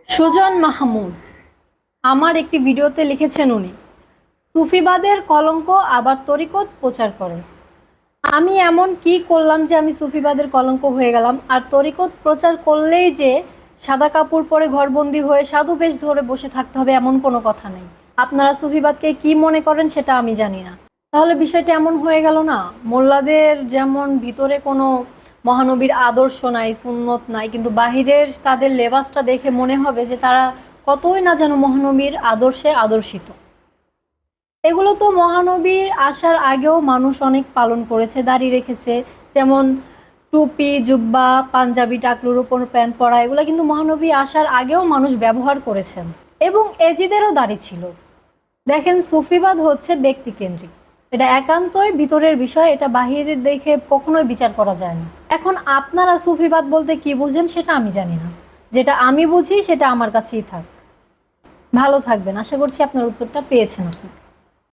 সুজন মাহমুদ আমার একটি ভিডিওতে লিখেছেন উনি সুফিবাদের কলঙ্ক আবার তরিকত প্রচার করে। আমি এমন কি করলাম যে আমি সুফিবাদের কলঙ্ক হয়ে গেলাম? আর তরিকত প্রচার করলেই যে সাদা কাপড় পরে ঘরবন্দি হয়ে সাধু বেশ ধরে বসে থাকতে হবে এমন কোনো কথা নেই। আপনারা সুফিবাদকে কি মনে করেন সেটা আমি জানি না। তাহলে বিষয়টা এমন হয়ে গেল না, মোল্লাদের যেমন ভিতরে কোনো মহানবীর আদর্শ নাই, সুন্নত নাই, কিন্তু বাহিরের তাদের লেবাসটা দেখে মনে হবে যে তারা কতই না যেন মহানবীর আদর্শে আদর্শিত। এগুলো তো মহানবীর আসার আগেও মানুষ অনেক পালন করেছে, দাড়ি রেখেছে, যেমন টুপি, জুব্বা, পাঞ্জাবি, টাকলুর উপর প্যান্ট পরা, এগুলো কিন্তু মহানবী আসার আগেও মানুষ ব্যবহার করেছেন। এবং এজিদেরও দাড়ি ছিল। দেখেন, সুফিবাদ হচ্ছে ব্যক্তিকেন্দ্রিক, এটা একান্তই ভিতরের বিষয়, এটা বাহিরের দেখে কখনোই বিচার করা যায় না। এখন আপনারা সুফিবাদ বলতে কি বুঝেন সেটা আমি জানি না, যেটা আমি বুঝি সেটা আমার কাছেই থাক। ভালো থাকবেন, আশা করছি আপনার উত্তরটা পেয়েছেন আপনি।